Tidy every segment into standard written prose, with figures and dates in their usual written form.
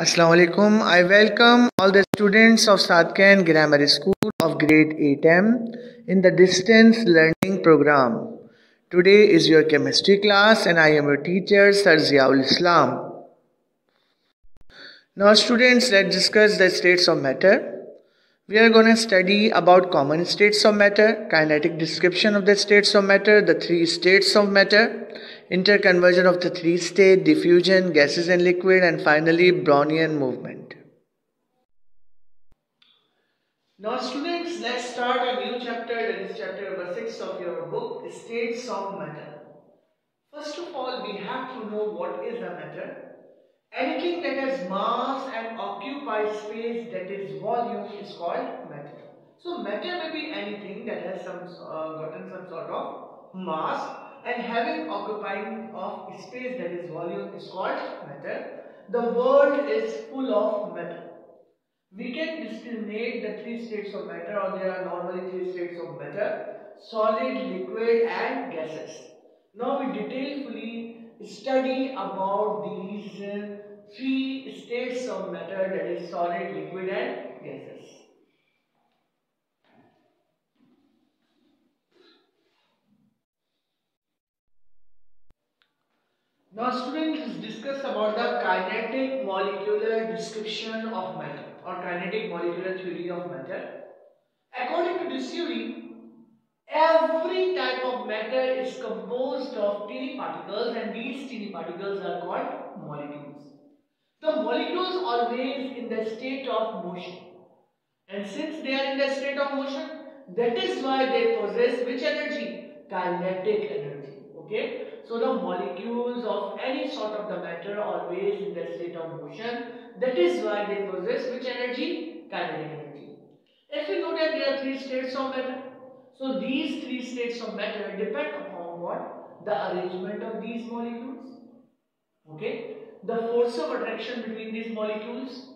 Assalamu alaikum. I welcome all the students of Sadkan Grammar School of grade 8M in the distance learning program. Today is your chemistry class and I am your teacher Sir Ziaul Islam. Now students, let's discuss the states of matter. We are going to study about common states of matter, kinetic description of the states of matter, the three states of matter, interconversion of the three state, diffusion, gases and liquid, and finally Brownian movement. Now students, let's start a new chapter, that is chapter number 6 of your book, States of Matter. First of all, we have to know what is a matter. Anything that has mass and occupies space, that is volume, is called matter. So matter may be anything that has gotten some sort of mass and having occupying of space, that is volume, is called matter. The world is full of matter. We can discriminate the three states of matter, or there are normally three states of matter: solid, liquid and gases. Now we detailfully study about these three states of matter, that is solid, liquid and gases. Now students, let's discuss about the kinetic molecular description of matter, or kinetic molecular theory of matter. According to this theory, every type of matter is composed of teeny particles, and these teeny particles are called molecules. The molecules always in the state of motion, and since they are in the state of motion, that is why they possess which energy? Kinetic energy. Okay, so the molecules of any sort of the matter always in the state of motion, that is why they possess which energy? Kinetic energy. If we know that there are three states of matter, so these three states of matter depend upon what? The arrangement of these molecules. Okay, the force of attraction between these molecules.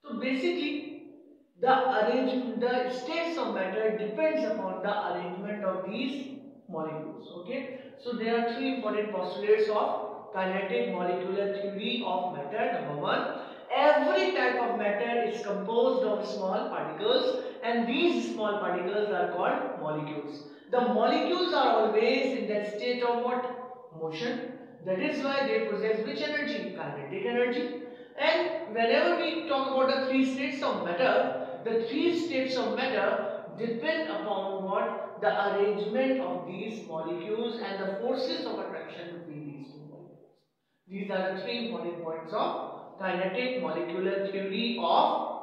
So basically, the states of matter depends upon the arrangement of these molecules. Okay, so there are three important postulates of kinetic molecular theory of matter. Number one, every type of matter is composed of small particles, and these small particles are called molecules. The molecules are always in that state of what? Motion. That is why they possess which energy? Kinetic energy. And whenever we talk about the three states of matter, the three states of matter depend upon what? The arrangement of these molecules and the forces of attraction between these two molecules. These are the three important points of kinetic molecular theory of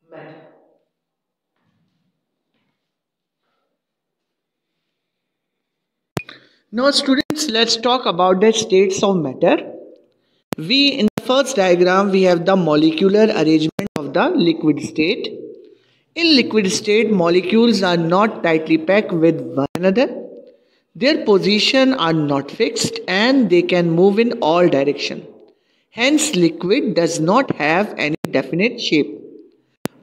matter. Now students, let's talk about the states of matter. In the first diagram, we have the molecular arrangement of the liquid state. In liquid state, molecules are not tightly packed with one another. Their position are not fixed and they can move in all directions. Hence, liquid does not have any definite shape.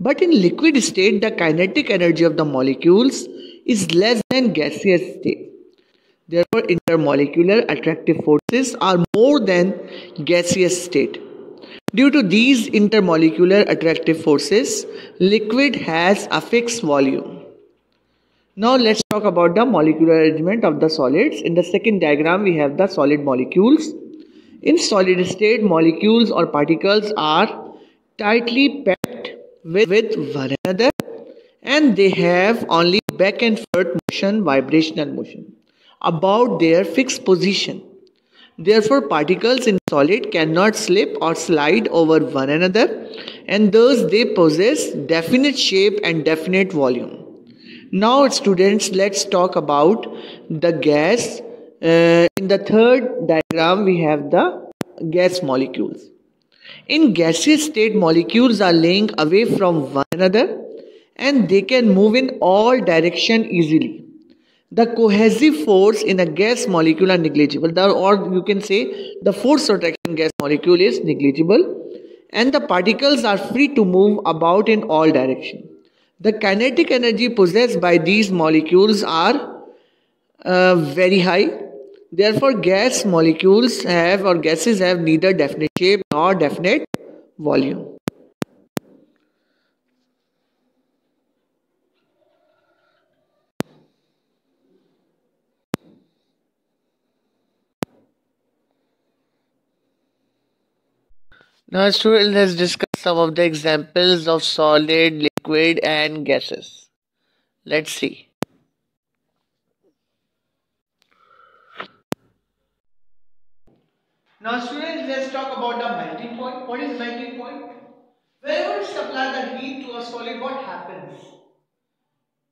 But in liquid state, the kinetic energy of the molecules is less than gaseous state. Therefore, intermolecular attractive forces are more than gaseous state. Due to these intermolecular attractive forces, liquid has a fixed volume. Now let's talk about the molecular arrangement of the solids. In the second diagram, we have the solid molecules. In solid state, molecules or particles are tightly packed with one another, and they have only back and forth motion, vibrational motion, about their fixed position. Therefore, particles in solid cannot slip or slide over one another, and thus they possess definite shape and definite volume. Now students, let's talk about the gas. In the third diagram, we have the gas molecules. In gaseous state, molecules are laying away from one another and they can move in all directions easily. The cohesive force in a gas molecule are negligible, or you can say the force of attraction gas molecule is negligible, and the particles are free to move about in all directions. The kinetic energy possessed by these molecules are very high. Therefore, gas molecules have, or gases have, neither definite shape nor definite volume. Now, students, let's discuss some of the examples of solid, liquid, and gases. Let's see. Now, students, let's talk about the melting point. What is melting point? Whenever you supply the heat to a solid, what happens?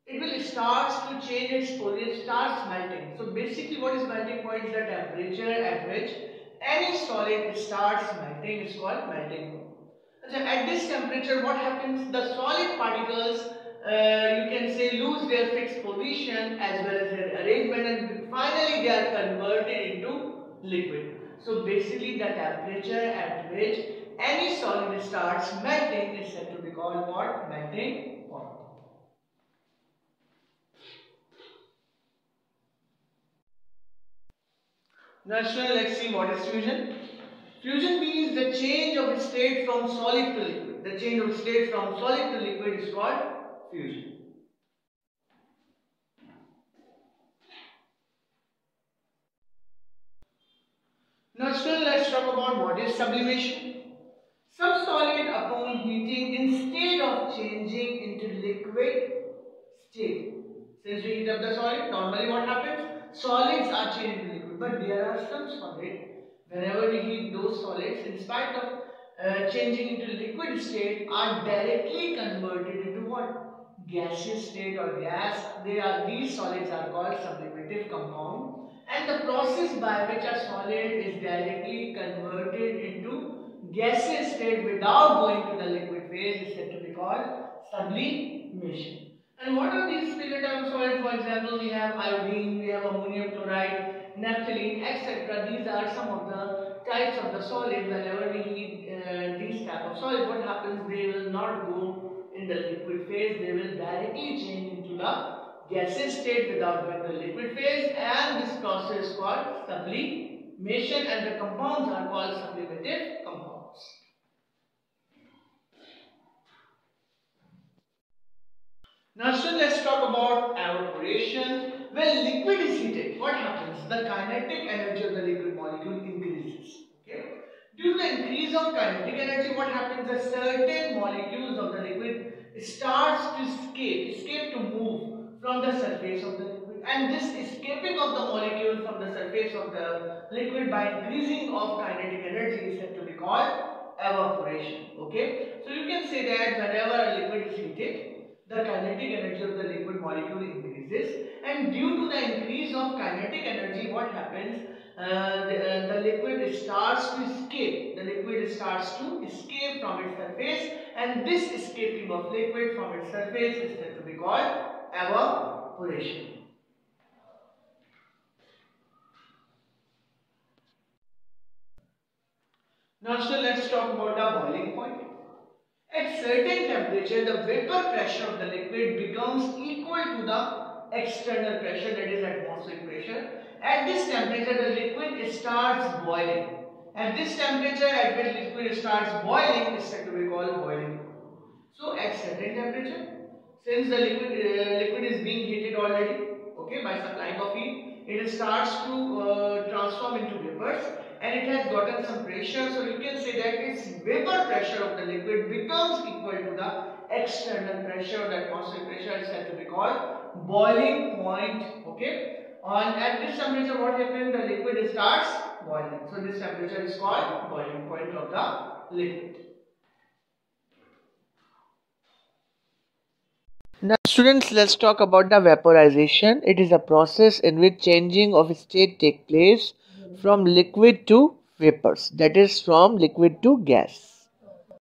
It will starts to change its position, it starts melting. So basically what is melting point is the temperature at which any solid starts melting is called melting point. So at this temperature what happens? The solid particles you can say lose their fixed position as well as their arrangement, and finally they are converted into liquid. So basically the temperature at which any solid starts melting is said to be called what? Melting point. Now, let's see what is fusion. Fusion means the change of state from solid to liquid. The change of state from solid to liquid is called fusion. Now, let's talk about what is sublimation. Some solid upon heating, instead of changing into liquid state. Since we heat up the solid, normally what happens? Solids are changed into liquid, but there are some solids, whenever we heat those solids, in spite of changing into liquid state, are directly converted into what? Gaseous state or gas. These solids are called sublimative compound, and the process by which a solid is directly converted into gaseous state without going to the liquid phase is said to be called sublimation. And what are these particular types of solids? For example, we have iodine, we have ammonium chloride, naphthalene, etc. These are some of the types of the solid. Whenever we heat these type of solid, what happens? They will not go in the liquid phase. They will directly change into the gaseous state without going to the liquid phase, and this process is called sublimation, and the compounds are called sublimative compounds. Now, let's talk about evaporation. When liquid is heated, what happens? The kinetic energy of the liquid molecule increases. Okay? Due to the increase of kinetic energy, what happens? The certain molecules of the liquid starts to escape to move from the surface of the liquid. And this escaping of the molecule from the surface of the liquid by increasing of kinetic energy is said to be called evaporation. Okay? So you can say that whenever a liquid is heated, the kinetic energy of the liquid molecule increases, and due to the increase of kinetic energy, what happens? The liquid starts to escape. The liquid starts to escape from its surface, and this escaping of liquid from its surface is said to be called evaporation. Now, let's talk about the boiling point. At certain temperature, the vapor pressure of the liquid becomes equal to the external pressure, that is atmospheric pressure. At this temperature, the liquid starts boiling. At this temperature at which liquid starts boiling is said to be called boiling. So at certain temperature, since the liquid is being heated already, okay, by supplying of heat, it starts to transform into vapors, and it has gotten some pressure. So you can say that its vapor pressure of the liquid becomes equal to the external pressure, the atmospheric pressure is said to be called boiling point. Okay, at this temperature, what happens? The liquid starts boiling. So this temperature is called boiling point of the liquid. Now, students, let's talk about the vaporization. It is a process in which changing of state takes place from liquid to vapors, that is from liquid to gas.